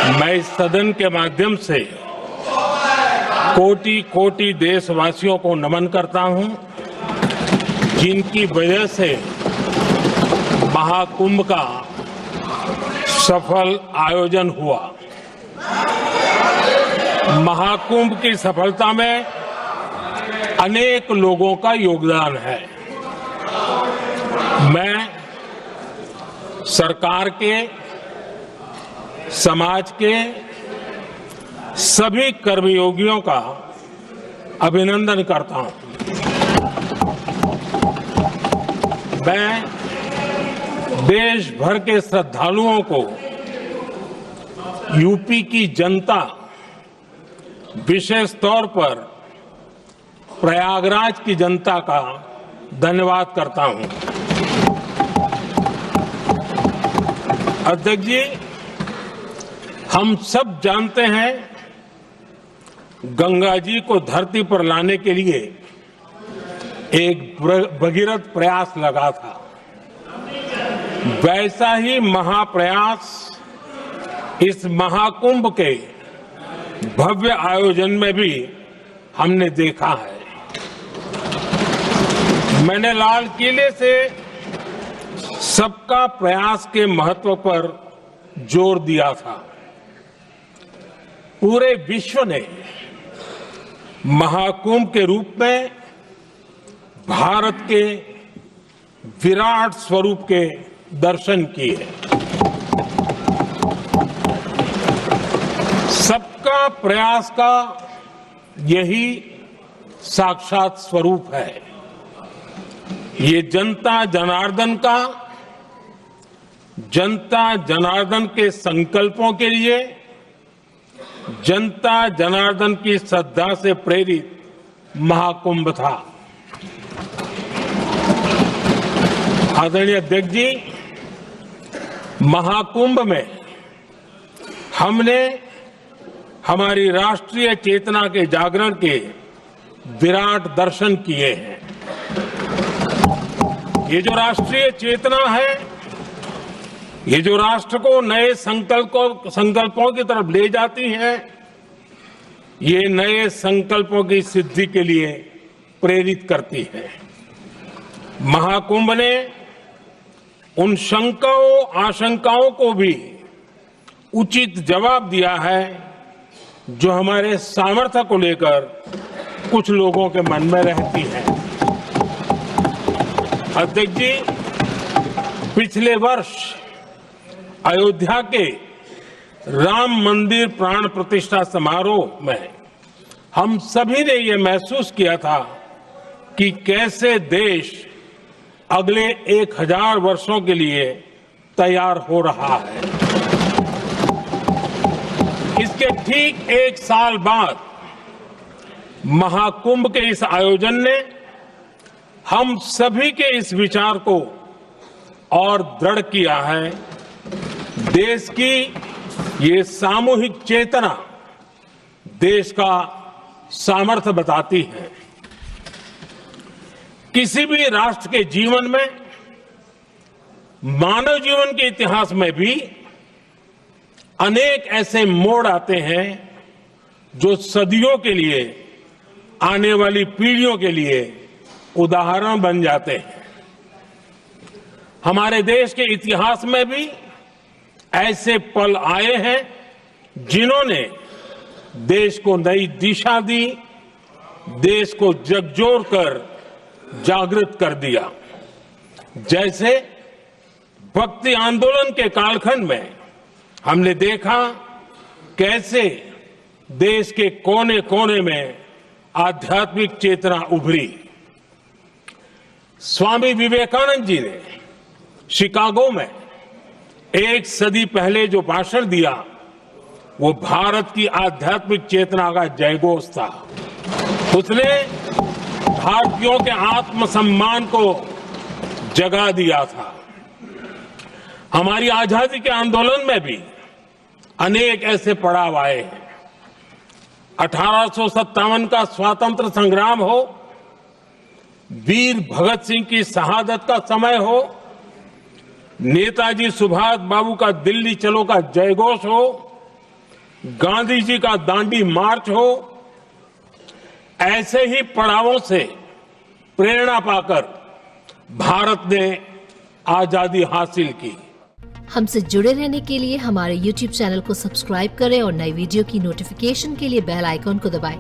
मैं इस सदन के माध्यम से कोटि कोटि देशवासियों को नमन करता हूं, जिनकी वजह से महाकुंभ का सफल आयोजन हुआ। महाकुंभ की सफलता में अनेक लोगों का योगदान है। मैं सरकार के, समाज के सभी कर्मयोगियों का अभिनंदन करता हूं। मैं देश भर के श्रद्धालुओं को, यूपी की जनता, विशेष तौर पर प्रयागराज की जनता का धन्यवाद करता हूं। अध्यक्ष जी, हम सब जानते हैं गंगा जी को धरती पर लाने के लिए एक भगीरथ प्रयास लगा था। वैसा ही महाप्रयास इस महाकुंभ के भव्य आयोजन में भी हमने देखा है। मैंने लाल किले से सबका प्रयास के महत्व पर जोर दिया था। पूरे विश्व ने महाकुंभ के रूप में भारत के विराट स्वरूप के दर्शन किए। सबका प्रयास का यही साक्षात स्वरूप है। ये जनता जनार्दन के संकल्पों के लिए, जनता जनार्दन की श्रद्धा से प्रेरित महाकुंभ था। आदरणीय अध्यक्ष जी, महाकुंभ में हमने हमारी राष्ट्रीय चेतना के जागरण के विराट दर्शन किए हैं। ये जो राष्ट्रीय चेतना है, ये जो राष्ट्र को नए संकल्पों की तरफ ले जाती है, ये नए संकल्पों की सिद्धि के लिए प्रेरित करती है। महाकुंभ ने उन शंकाओं, आशंकाओं को भी उचित जवाब दिया है जो हमारे सामर्थ्य को लेकर कुछ लोगों के मन में रहती है। अध्यक्ष जी, पिछले वर्ष अयोध्या के राम मंदिर प्राण प्रतिष्ठा समारोह में हम सभी ने ये महसूस किया था कि कैसे देश अगले 1000 वर्षों के लिए तैयार हो रहा है। इसके ठीक 1 साल बाद महाकुंभ के इस आयोजन ने हम सभी के इस विचार को और दृढ़ किया है। देश की ये सामूहिक चेतना देश का सामर्थ्य बताती है। किसी भी राष्ट्र के जीवन में, मानव जीवन के इतिहास में भी अनेक ऐसे मोड़ आते हैं जो सदियों के लिए, आने वाली पीढ़ियों के लिए उदाहरण बन जाते हैं। हमारे देश के इतिहास में भी ऐसे पल आए हैं जिन्होंने देश को नई दिशा दी, देश को झकझोर कर जागृत कर दिया। जैसे भक्ति आंदोलन के कालखंड में हमने देखा कैसे देश के कोने कोने में आध्यात्मिक चेतना उभरी। स्वामी विवेकानंद जी ने शिकागो में 1 सदी पहले जो भाषण दिया, वो भारत की आध्यात्मिक चेतना का जयघोष था। उसने भारतीयों के आत्मसम्मान को जगा दिया था। हमारी आजादी के आंदोलन में भी अनेक ऐसे पड़ाव आए हैं। 1857 का स्वातंत्र संग्राम हो, वीर भगत सिंह की शहादत का समय हो, नेताजी सुभाष बाबू का दिल्ली चलो का जयघोष हो, गांधी जी का दांडी मार्च हो, ऐसे ही पड़ावों से प्रेरणा पाकर भारत ने आजादी हासिल की। हमसे जुड़े रहने के लिए हमारे YouTube चैनल को सब्सक्राइब करें और नई वीडियो की नोटिफिकेशन के लिए बेल आइकॉन को दबाएं।